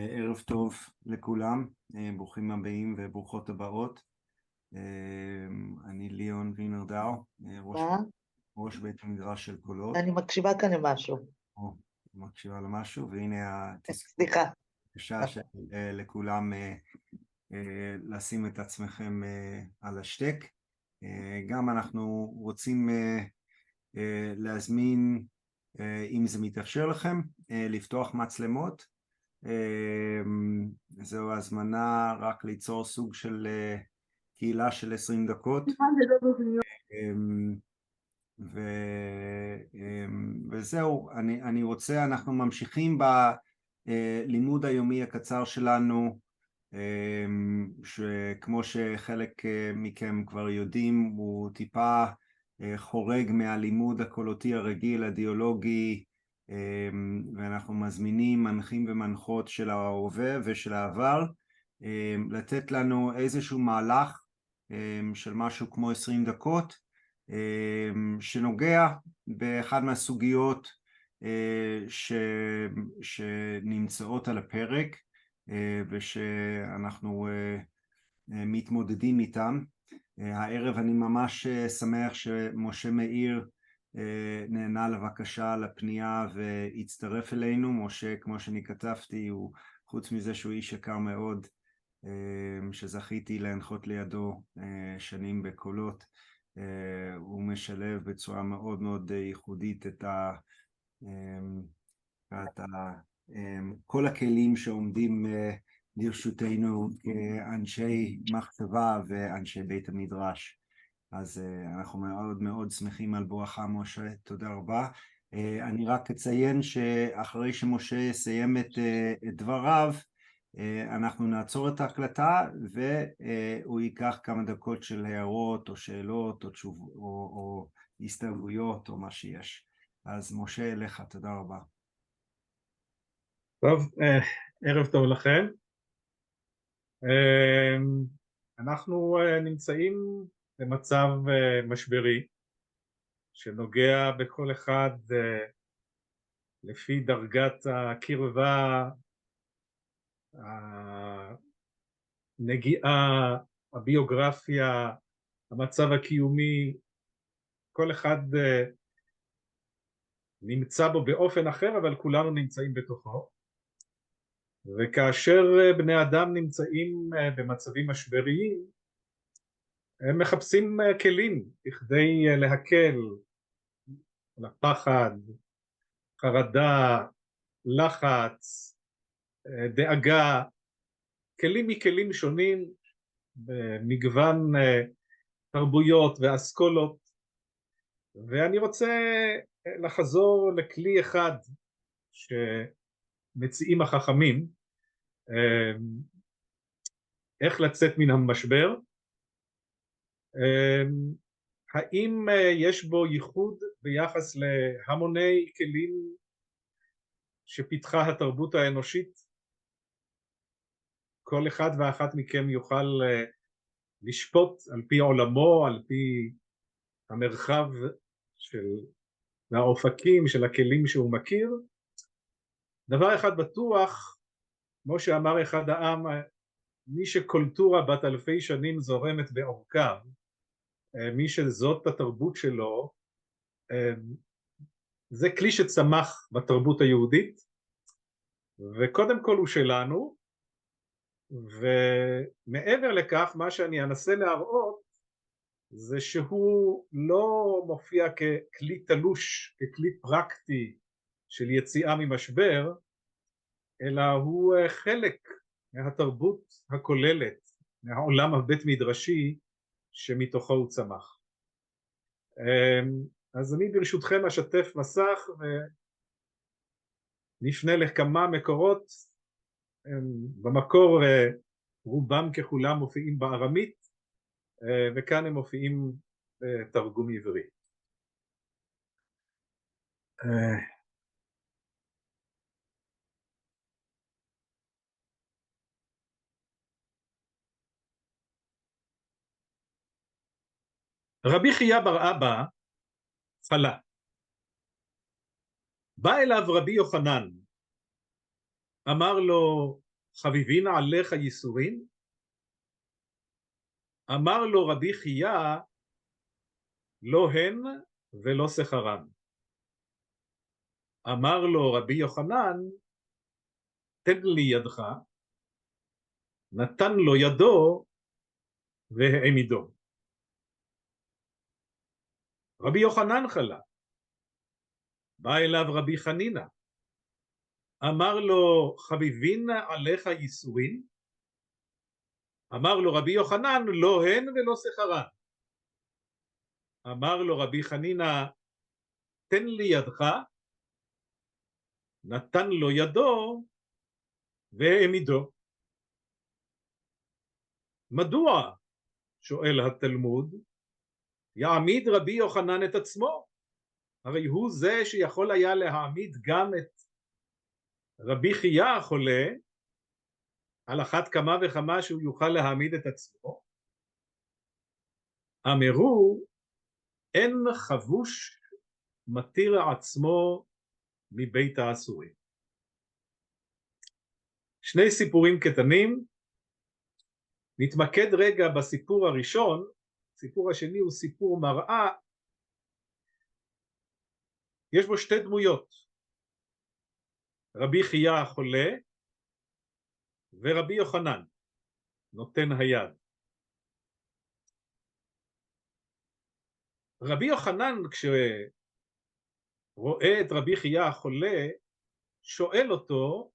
ערב טוב לכולם, ברוכים הבאים וברוכות הבאות. אני ליאון וינרדאו, מה? ראש בית המדרש של קולות. אני מקשיבה כאן למשהו. או, מקשיבה למשהו, והנה התזכורת סליחה. בבקשה לכולם לשים את עצמכם על השתק. גם אנחנו רוצים להזמין, אם זה מתאפשר לכם, לפתוח מצלמות. זו הזמנה רק ליצור סוג של קהילה של 20 דקות. וזהו, אני רוצה, אנחנו ממשיכים בלימוד היומי הקצר שלנו, שכמו שחלק מכם כבר יודעים, הוא טיפה חורג מהלימוד הקולותי הרגיל, הדיאלוגי, ואנחנו מזמינים מנחים ומנחות של ההווה ושל העבר, לתת לנו איזשהו מהלך של משהו כמו 20 דקות, שנוגע באחד מהסוגיות שנמצאות על הפרק ושאנחנו מתמודדים איתם. הערב אני ממש שמח שמשה מאיר נענה לבקשה לפנייה והצטרף אלינו. משה, כמו שאני כתבתי, הוא חוץ מזה שהוא איש יקר מאוד, שזכיתי להנחות לידו שנים בקולות, הוא משלב בצורה מאוד מאוד ייחודית את כל הכלים שעומדים לרשותנו כאנשי מחשבה ואנשי בית המדרש. אז אנחנו מאוד מאוד שמחים על בואך, משה, תודה רבה. אני רק אציין שאחרי שמשה יסיים את דבריו, אנחנו נעצור את ההקלטה והוא ייקח כמה דקות של הערות או שאלות או תשובות או הסתייגויות או מה שיש. אז משה, אליך, תודה רבה. טוב, ערב טוב לכם. אנחנו נמצאים במצב משברי שנוגע בכל אחד לפי דרגת הקרבה, הנגיעה, הביוגרפיה, המצב הקיומי. כל אחד נמצא בו באופן אחר, אבל כולנו נמצאים בתוכו. וכאשר בני אדם נמצאים במצבים משבריים, הם מחפשים כלים בכדי להקל על הפחד, חרדה, לחץ, דאגה, כלים מכלים שונים במגוון תרבויות ואסכולות. ואני רוצה לחזור לכלי אחד שמציעים החכמים, איך לצאת מן המשבר. האם יש בו ייחוד ביחס להמוני כלים שפיתחה התרבות האנושית? כל אחד ואחת מכם יוכל לשפוט על פי עולמו, על פי המרחב והאופקים של הכלים שהוא מכיר. דבר אחד בטוח, כמו שאמר אחד העם, מי שקולטורה בת אלפי שנים זורמת בעורקיו, מי שזאת התרבות שלו, זה כלי שצמח בתרבות היהודית, וקודם כל הוא שלנו. ומעבר לכך, מה שאני אנסה להראות זה שהוא לא מופיע ככלי תלוש, ככלי פרקטי של יציאה ממשבר, אלא הוא חלק מהתרבות הכוללת, מהעולם הבית מדרשי שמתוכו הוא צמח. אז אני ברשותכם אשתף מסך ונפנה לכמה מקורות. במקור רובם ככולם מופיעים בארמית, וכאן הם מופיעים בתרגום עברי. רבי חייא בר אבא חלה. בא אליו רבי יוחנן, אמר לו, חביבין עליך ייסורין? אמר לו רבי חייא, לא הן ולא שכרן. אמר לו רבי יוחנן, תן לי ידך, נתן לו ידו והעמידו. רבי יוחנן חלה, בא אליו רבי חנינא, אמר לו חביבין עליך ייסורין? אמר לו רבי יוחנן, לא הן ולא שכרן. אמר לו רבי חנינא, תן לי ידך, נתן לו ידו והעמידו. מדוע, שואל התלמוד, יעמיד רבי יוחנן את עצמו? הרי הוא זה שיכול היה להעמיד גם את רבי חייא החולה, על אחת כמה וכמה שהוא יוכל להעמיד את עצמו. אמרו, אין חבוש מתיר עצמו מבית האסורים. שני סיפורים קטנים, נתמקד רגע בסיפור הראשון, הסיפור השני הוא סיפור מראה, יש בו שתי דמויות, רבי חייא החולה ורבי יוחנן, נותן היד. רבי יוחנן כשרואה את רבי חייא החולה, שואל אותו,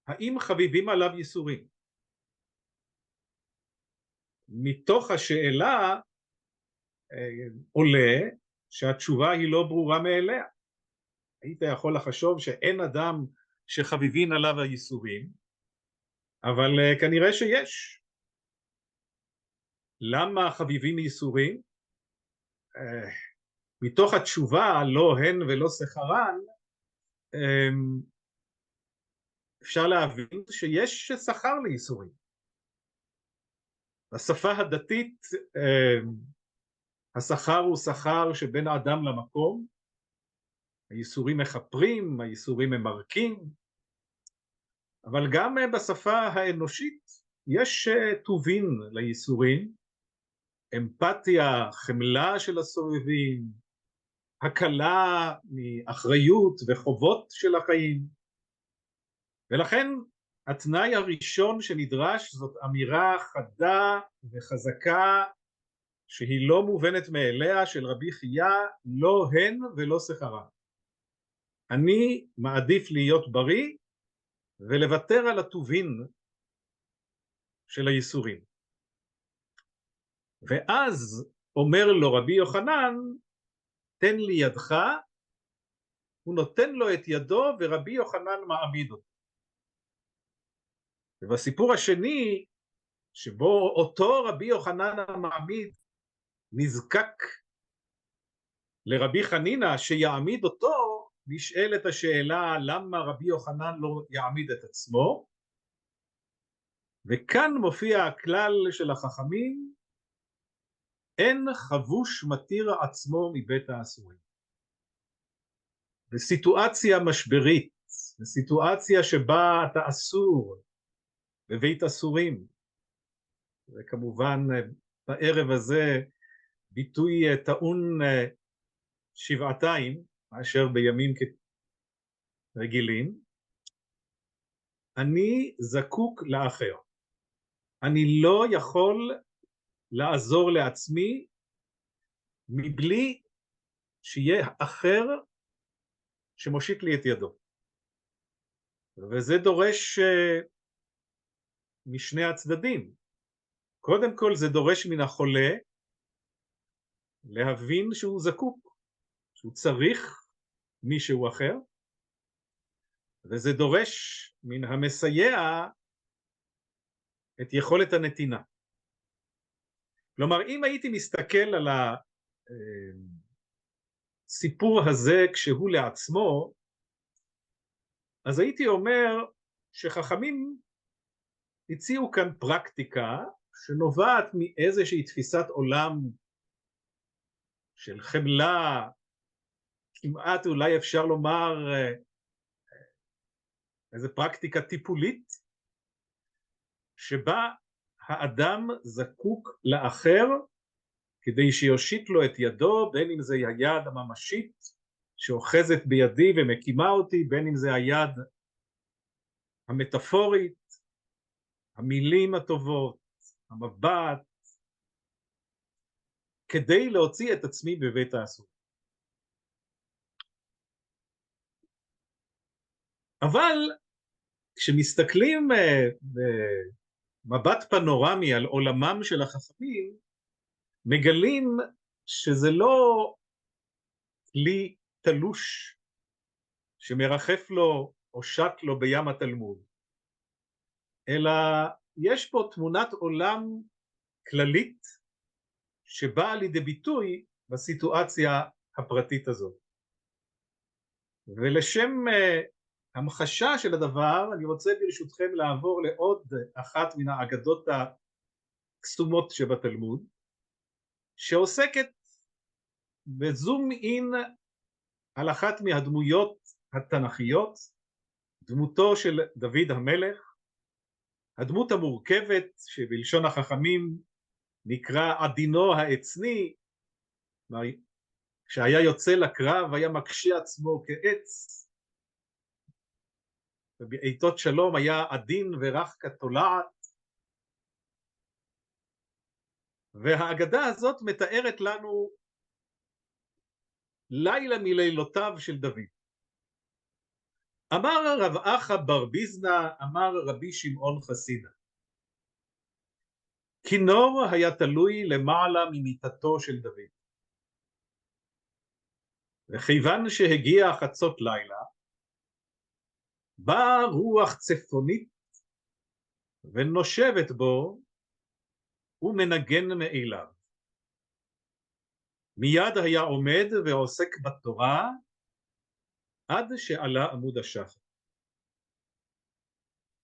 האם חביבים עליו ייסורים? מתוך השאלה עולה שהתשובה היא לא ברורה מאליה. היית יכול לחשוב שאין אדם שחביבים עליו הייסורים, אבל כנראה שיש. למה חביבים ייסורים? מתוך התשובה לא הן ולא שכרן, אפשר להבין שיש שכר לייסורים. בשפה הדתית השכר הוא שכר שבין האדם למקום, הייסורים מחפרים, הייסורים ממרקים, אבל גם בשפה האנושית יש טובין לייסורים, אמפתיה, חמלה של הסובבים, הקלה מאחריות וחובות של החיים, ולכן התנאי הראשון שנדרש זאת אמירה חדה וחזקה שהיא לא מובנת מאליה של רבי חייא, לא הן ולא שכרן. אני מעדיף להיות בריא ולוותר על הטובין של הייסורים. ואז אומר לו רבי יוחנן, תן לי ידך, הוא נותן לו את ידו ורבי יוחנן מעמיד אותו. ובסיפור השני, שבו אותו רבי יוחנן המעמיד נזקק לרבי חנינא שיעמיד אותו, נשאלת השאלה למה רבי יוחנן לא יעמיד את עצמו, וכאן מופיע הכלל של החכמים, אין חבוש מתיר עצמו מבית האסורים. בסיטואציה משברית, בסיטואציה שבה אתה אסור בבית אסורים, וכמובן בערב הזה ביטוי טעון שבעתיים, מאשר בימים רגילים, אני זקוק לאחר. אני לא יכול לעזור לעצמי מבלי שיהיה אחר שמושיט לי את ידו. וזה דורש משני הצדדים. קודם כל זה דורש מן החולה להבין שהוא זקוק, שהוא צריך מישהו אחר, וזה דורש מן המסייע את יכולת הנתינה. כלומר, אם הייתי מסתכל על הסיפור הזה כשהוא לעצמו, אז הייתי אומר שחכמים הציעו כאן פרקטיקה שנובעת מאיזושהי תפיסת עולם של חמלה, כמעט אולי אפשר לומר איזו פרקטיקה טיפולית, שבה האדם זקוק לאחר כדי שיושיט לו את ידו, בין אם זה היד הממשית שאוחזת בידי ומקימה אותי, בין אם זה היד המטאפורית, המילים הטובות, המבט, כדי להוציא את עצמי בבית האסור. אבל כשמסתכלים במבט פנורמי על עולמם של החכמים, מגלים שזה לא כלי תלוש שמרחף לו או שט לו בים התלמוד, אלא יש פה תמונת עולם כללית שבאה לידי ביטוי בסיטואציה הפרטית הזאת. ולשם המחשה של הדבר, אני רוצה ברשותכם לעבור לעוד אחת מן האגדות הקסומות שבתלמוד, שעוסקת בזום אין על אחת מהדמויות התנ"כיות, דמותו של דוד המלך, הדמות המורכבת שבלשון החכמים נקרא עדינו העצני, כשהיה יוצא לקרב היה מקשה עצמו כעץ, ובעיתות שלום היה עדין ורך כתולעת. והאגדה הזאת מתארת לנו לילה מלילותיו של דוד. אמר רב אחא בר ביזנא, אמר רבי שמעון חסידה, כינור היה תלוי למעלה ממיטתו של דוד, וכיוון שהגיע חצות לילה, באה רוח צפונית ונושבת בו ומנגן מאליו. מיד היה עומד ועוסק בתורה עד שעלה עמוד השחר.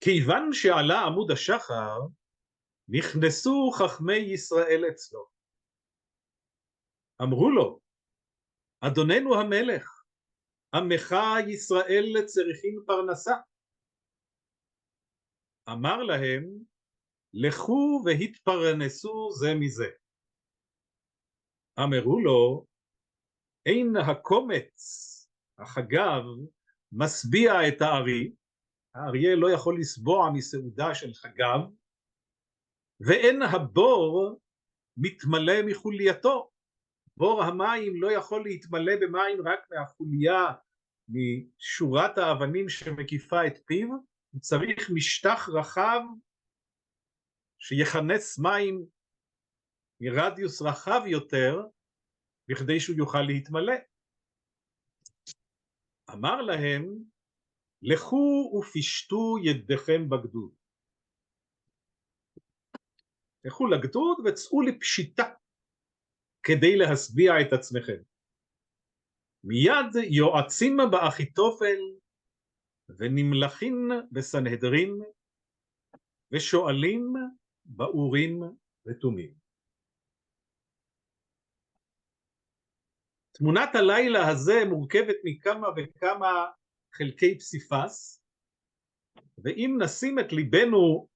כיוון שעלה עמוד השחר, נכנסו חכמי ישראל אצלו. אמרו לו, אדוננו המלך, עמך ישראל צריכים פרנסה. אמר להם, לכו והתפרנסו זה מזה. אמרו לו, אין הקומץ, החגב, משביע את הארי, האריה לא יכול לסבוע מסעודה של חגב, ואין הבור מתמלא מחולייתו. בור המים לא יכול להתמלא במים רק מהחוליה, משורת האבנים שמקיפה את פיו, הוא צריך משטח רחב שיכנס מים מרדיוס רחב יותר, בכדי שהוא יוכל להתמלא. אמר להם, לכו ופשטו ידיכם בגדוד. לכו לגדוד וצאו לפשיטה, כדי להשביע את עצמכם. מיד יועצים באחיתופל, ונמלכים בסנהדרין, ושואלים באורים ותומים. תמונת הלילה הזה מורכבת מכמה וכמה חלקי פסיפס, ואם נשים את ליבנו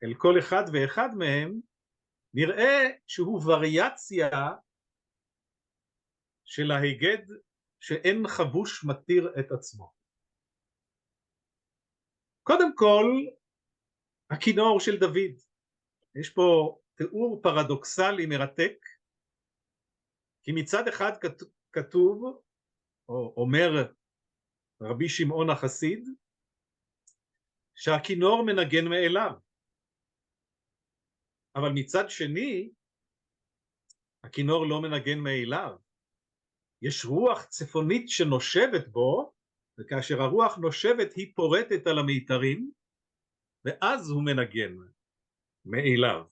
אל כל אחד ואחד מהם, נראה שהוא וריאציה של ההיגד שאין חבוש מתיר את עצמו. קודם כל, הכינור של דוד. יש פה תיאור פרדוקסלי מרתק, כי מצד אחד כתוב, או אומר רבי שמעון החסיד, שהכינור מנגן מאליו. אבל מצד שני, הכינור לא מנגן מאליו. יש רוח צפונית שנושבת בו, וכאשר הרוח נושבת היא פורטת על המיתרים, ואז הוא מנגן מאליו.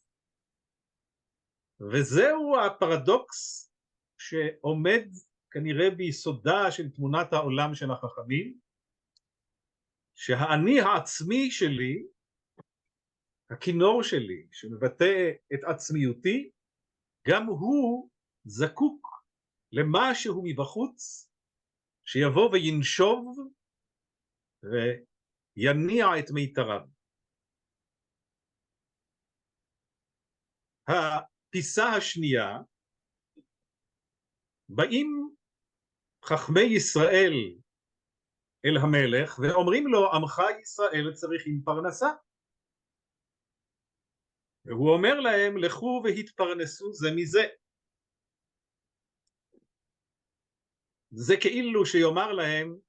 וזהו הפרדוקס שעומד כנראה ביסודה של תמונת העולם של החכמים, שהאני העצמי שלי, הכינור שלי שמבטא את עצמיותי, גם הוא זקוק למשהו מבחוץ שיבוא וינשוב ויניע את מיתריו. הפיסה השנייה, באים חכמי ישראל אל המלך ואומרים לו, עמך ישראל צריכים פרנסה. והוא אומר להם, לכו והתפרנסו זה מזה. זה כאילו שיאמר להם,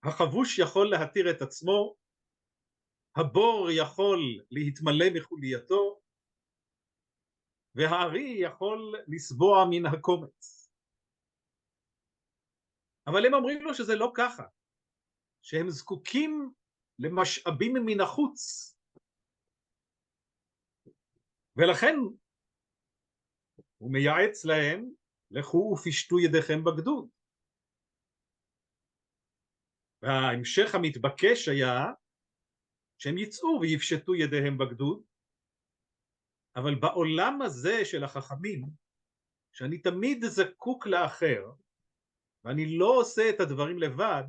החבוש יכול להתיר את עצמו, הבור יכול להתמלא מחולייתו, והארי יכול לסבוע מן הקומץ. אבל הם אומרים לו שזה לא ככה, שהם זקוקים למשאבים מן החוץ. ולכן הוא מייעץ להם, לכו ופשטו ידיכם בגדוד. וההמשך המתבקש היה שהם יצאו ויפשטו ידיהם בגדוד, אבל בעולם הזה של החכמים, שאני תמיד זקוק לאחר, ואני לא עושה את הדברים לבד,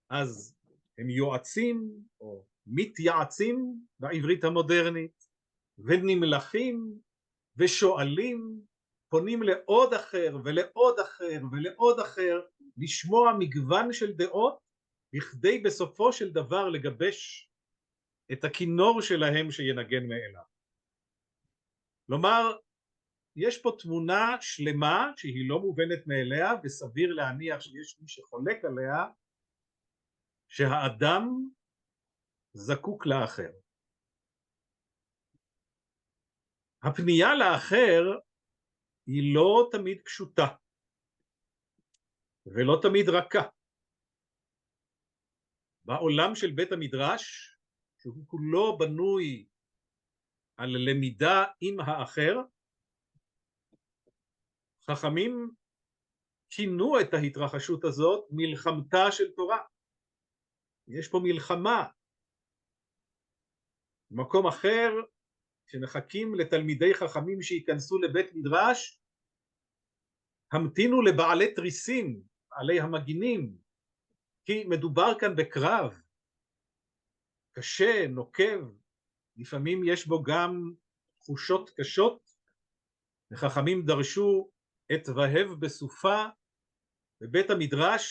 אז הם יועצים או מתייעצים בעברית המודרנית, ונמלכים ושואלים, פונים לעוד אחר ולעוד אחר ולעוד אחר, לשמוע מגוון של דעות, בכדי בסופו של דבר לגבש את הכינור שלהם שינגן מאליו. כלומר, יש פה תמונה שלמה שהיא לא מובנת מאליה, וסביר להניח שיש מי שחולק עליה, שהאדם זקוק לאחר. הפנייה לאחר היא לא תמיד פשוטה, ולא תמיד רכה. בעולם של בית המדרש, שהוא כולו בנוי על למידה עם האחר, חכמים כינו את ההתרחשות הזאת מלחמתה של תורה. יש פה מלחמה. במקום אחר, כשמחכים לתלמידי חכמים שיכנסו לבית מדרש, המתינו לבעלי תריסים, בעלי המגינים, כי מדובר כאן בקרב קשה, נוקב, לפעמים יש בו גם תחושות קשות, וחכמים דרשו את והב בסופה. בבית המדרש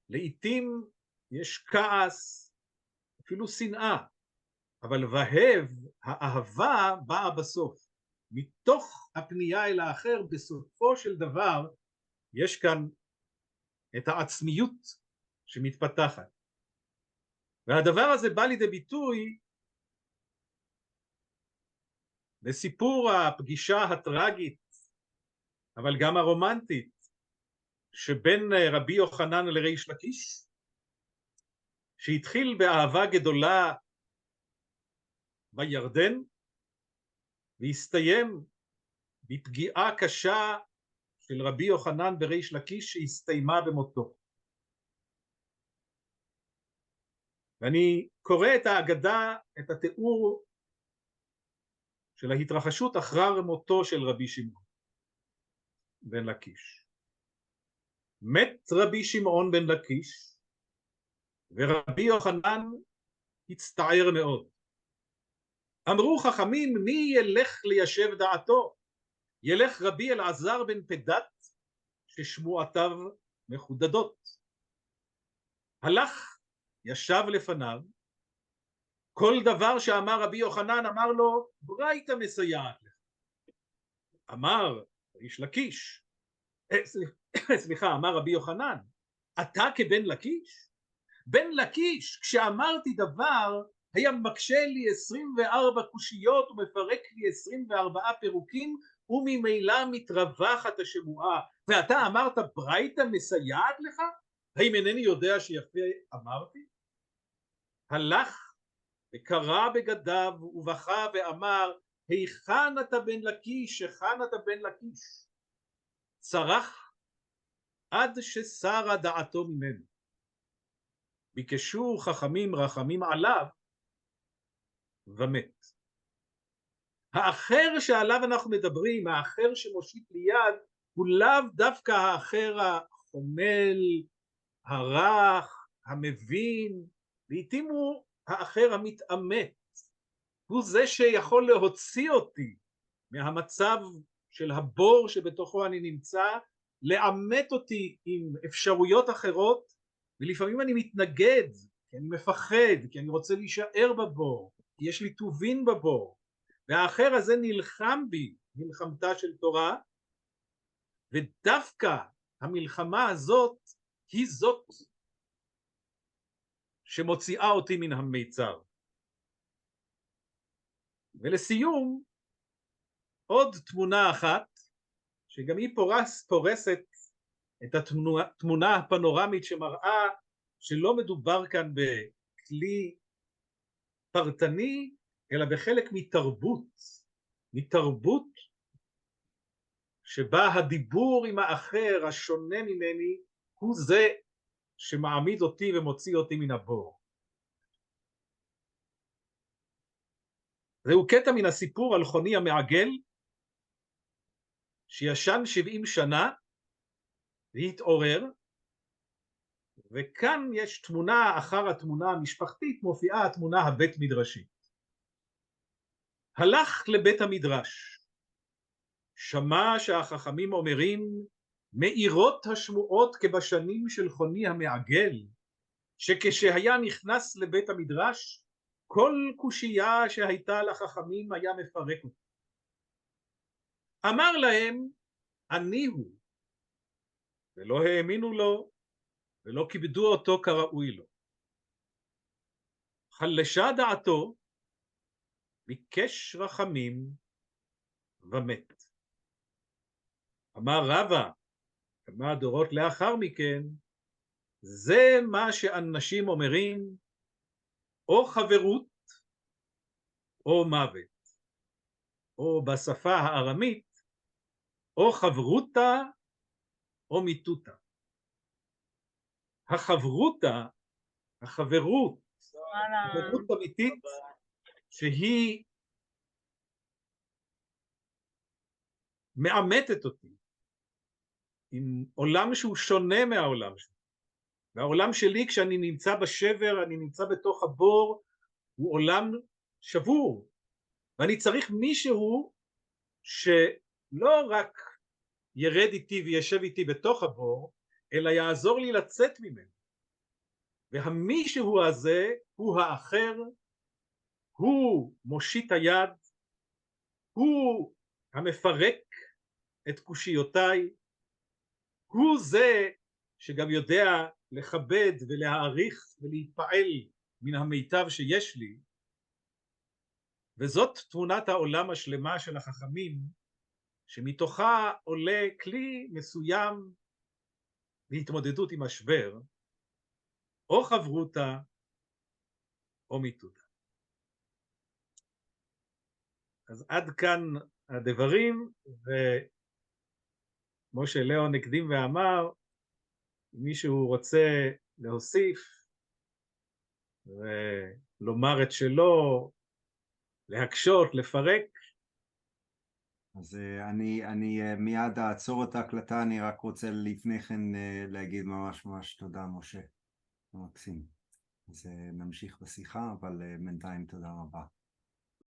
לעתים יש כעס, אפילו שנאה, אבל והב, האהבה, באה בסוף. מתוך הפנייה אל האחר, בסופו של דבר, יש כאן את העצמיות שמתפתחת. והדבר הזה בא לידי ביטוי בסיפור הפגישה הטרגית, אבל גם הרומנטית, שבין רבי יוחנן לריש לקיש, שהתחיל באהבה גדולה בירדן, והסתיים בפגיעה קשה של רבי יוחנן בריש לקיש, שהסתיימה במותו. ואני קורא את ההגדה, את התיאור של ההתרחשות אחר מותו של רבי שמעון בן לקיש. מת רבי שמעון בן לקיש, ורבי יוחנן הצטער מאוד. אמרו חכמים, מי ילך ליישב דעתו? ילך רבי אלעזר בן פדת, ששמועותיו מחודדות. הלך, ישב לפניו, כל דבר שאמר רבי יוחנן אמר לו, ברייתא מסייעת לך. אמר איש לקיש, אמר רבי יוחנן, אתה כבן לקיש? בן לקיש, כשאמרתי דבר, היה מקשה לי 24 קושיות ומפרק לי 24 פירוקים, וממילא מתרווחת השמועה, ואתה אמרת ברייתא מסייעת לך? האם אינני יודע שיפה אמרתי? הלך וקרא בגדיו ובכה ואמר, היכן אתה בן לקיש, היכן אתה בן לקיש? צרח עד שסרה דעתו ממנו. ביקשו חכמים רחמים עליו ומת. האחר שעליו אנחנו מדברים, האחר שמושיט ליד, הוא לאו דווקא האחר החומל, הרך, המבין, לעתים הוא האחר המתאמץ, הוא זה שיכול להוציא אותי מהמצב של הבור שבתוכו אני נמצא, לאמת אותי עם אפשרויות אחרות, ולפעמים אני מתנגד, כי אני מפחד, כי אני רוצה להישאר בבור, כי יש לי טובין בבור, והאחר הזה נלחם בי, מלחמתה של תורה, ודווקא המלחמה הזאת היא זאת שמוציאה אותי מן המיצר. ולסיום, עוד תמונה אחת, שגם היא פורסת את התמונה הפנורמית שמראה שלא מדובר כאן בכלי פרטני, אלא בחלק מתרבות שבה הדיבור עם האחר השונה ממני הוא זה שמעמיד אותי ומוציא אותי מן הבור. זהו קטע מן הסיפור על חוני המעגל שישן 70 שנה והתעורר, וכאן יש תמונה אחר התמונה המשפחתית, מופיעה התמונה הבית מדרשית. הלך לבית המדרש, שמע שהחכמים אומרים, מאירות השמועות כבשנים של חוני המעגל, שכשהיה נכנס לבית המדרש, כל קושייה שהייתה לחכמים היה מפרק אותה. אמר להם, אני הוא, ולא האמינו לו, ולא כיבדו אותו כראוי לו. חלשה דעתו, ביקש רחמים ומת. אמר רבא, כמה דורות לאחר מכן, זה מה שאנשים אומרים, או חברות או מוות, או בשפה הארמית, או חברותה או מיתותה. החברותה, החברות אמיתית, שהיא מאמתת אותי עם עולם שהוא שונה מהעולם שלי. והעולם שלי כשאני נמצא בשבר, אני נמצא בתוך הבור, הוא עולם שבור. ואני צריך מישהו שלא רק ירד איתי וישב איתי בתוך הבור, אלא יעזור לי לצאת ממנו. והמישהו הזה הוא האחר, הוא מושיט היד, הוא המפרק את קושיותיי, הוא זה שגם יודע לכבד ולהעריך ולהתפעל מן המיטב שיש לי, וזאת תמונת העולם השלמה של החכמים, שמתוכה עולה כלי מסוים להתמודדות עם משבר, או חברותה או מיתותה. אז עד כאן הדברים, וכמו שלאון הקדים ואמר, אם מישהו רוצה להוסיף ולומר את שלו, להקשות, לפרק. אז אני מיד אעצור את ההקלטה, אני רק רוצה לפני כן להגיד ממש תודה משה, מקסים. אז נמשיך בשיחה, אבל בינתיים תודה רבה.